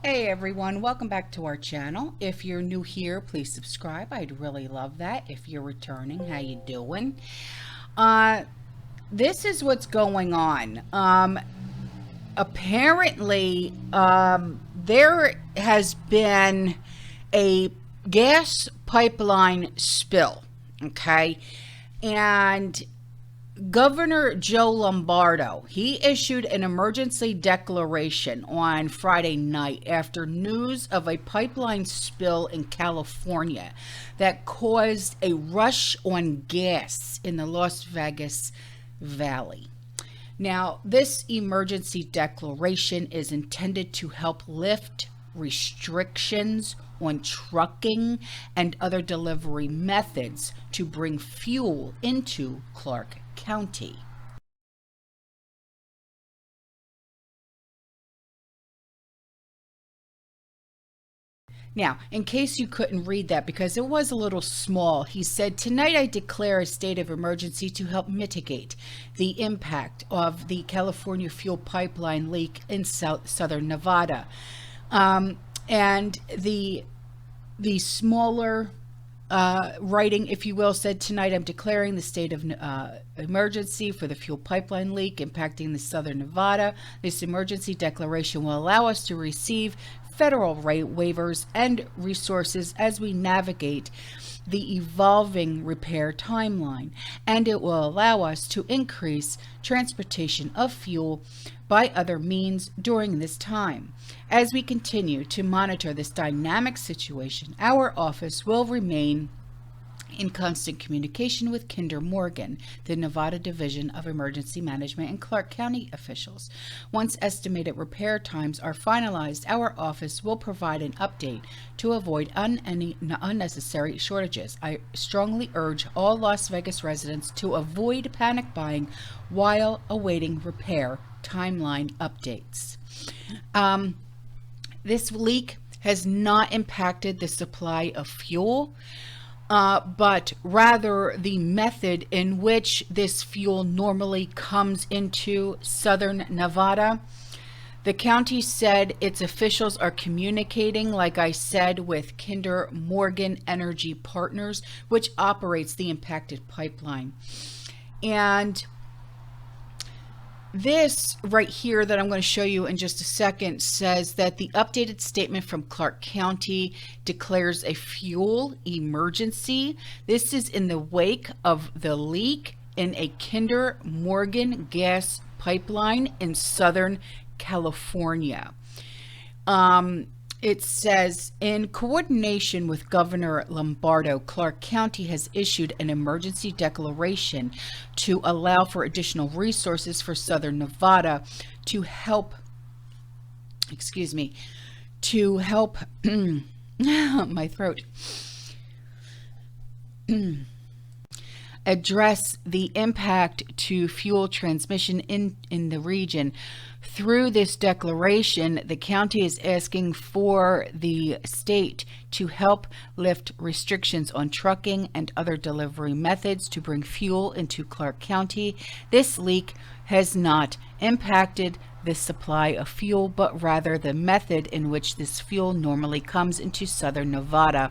Hey everyone, welcome back to our channel. If you're new here, please subscribe. I'd really love that. If you're returning, how you doing? This is what's going on. Apparently, there has been a gas pipeline spill, okay? And Governor Joe Lombardo, he issued an emergency declaration on Friday night after news of a pipeline spill in California that caused a rush on gas in the Las Vegas Valley. Now, this emergency declaration is intended to help lift restrictions on trucking and other delivery methods to bring fuel into Clark County. Now, in case you couldn't read that because it was a little small, he said, "Tonight I declare a state of emergency to help mitigate the impact of the California fuel pipeline leak in southern Nevada." And the smaller writing, if you will, said, "Tonight I'm declaring the state of emergency for the fuel pipeline leak impacting the southern Nevada. This emergency declaration will allow us to receive federal rate waivers and resources as we navigate the evolving repair timeline, and it will allow us to increase transportation of fuel by other means during this time. As we continue to monitor this dynamic situation, our office will remain in constant communication with Kinder Morgan, the Nevada Division of Emergency Management, and Clark County officials. Once estimated repair times are finalized, our office will provide an update to avoid any unnecessary shortages. I strongly urge all Las Vegas residents to avoid panic buying while awaiting repair timeline updates." This leak has not impacted the supply of fuel, but rather the method in which this fuel normally comes into southern Nevada. The county said its officials are communicating, like I said, with Kinder Morgan Energy Partners, which operates the impacted pipeline. And this right here that I'm going to show you in just a second says that the updated statement from Clark County declares a fuel emergency. This is in the wake of the leak in a Kinder Morgan gas pipeline in Southern California. It says, in coordination with Governor Lombardo, Clark County has issued an emergency declaration to allow for additional resources for Southern Nevada to help, my throat, address the impact to fuel transmission in the region. Through this declaration, the county is asking for the state to help lift restrictions on trucking and other delivery methods to bring fuel into Clark County. This leak has not impacted the supply of fuel, but rather the method in which this fuel normally comes into southern Nevada.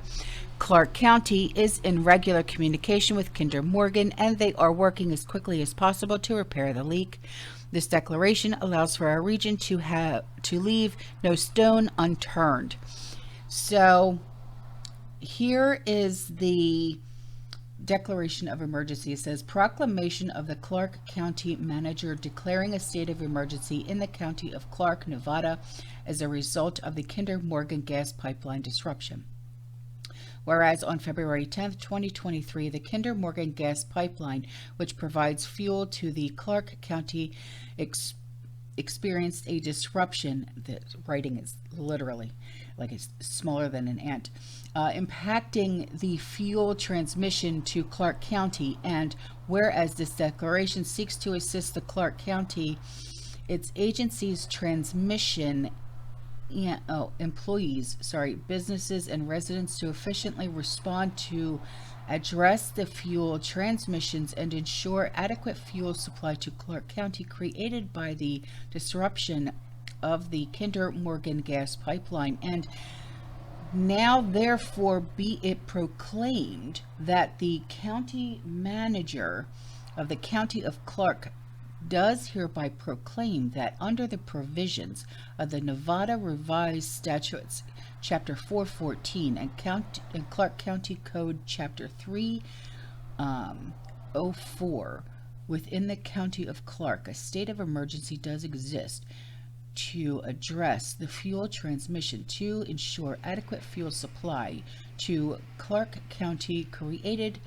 Clark County is in regular communication with Kinder Morgan, and they are working as quickly as possible to repair the leak. This declaration allows for our region to leave no stone unturned. So here is the declaration of emergency. It says, proclamation of the Clark County manager declaring a state of emergency in the county of Clark, Nevada, as a result of the Kinder Morgan gas pipeline disruption. Whereas on February 10th, 2023, the Kinder Morgan gas pipeline, which provides fuel to the Clark County, experienced a disruption. The writing is literally like it's smaller than an ant, impacting the fuel transmission to Clark County. And whereas this declaration seeks to assist the Clark County, its agency's transmission businesses and residents to efficiently respond to address the fuel transmissions and ensure adequate fuel supply to Clark County created by the disruption of the Kinder Morgan gas pipeline. And now, therefore, be it proclaimed that the county manager of the County of Clark does hereby proclaim that under the provisions of the Nevada Revised Statutes, Chapter 414, and Clark County Code, Chapter 304, within the County of Clark, a state of emergency does exist to address the fuel transmission to ensure adequate fuel supply to Clark County created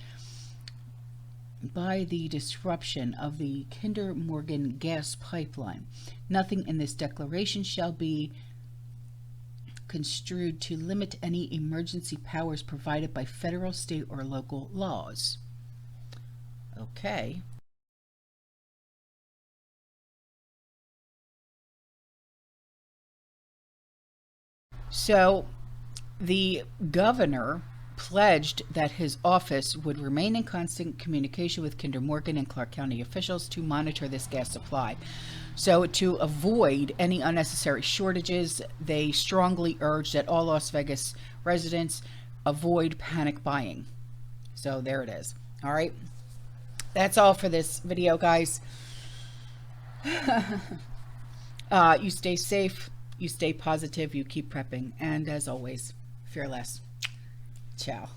by the disruption of the Kinder Morgan gas pipeline. Nothing in this declaration shall be construed to limit any emergency powers provided by federal, state, or local laws. Okay. So the governor pledged that his office would remain in constant communication with Kinder Morgan and Clark County officials to monitor this gas supply. So to avoid any unnecessary shortages, they strongly urged that all Las Vegas residents avoid panic buying. So there it is. All right. That's all for this video, guys. You stay safe. You stay positive, you keep prepping, and as always, fear less. Ciao.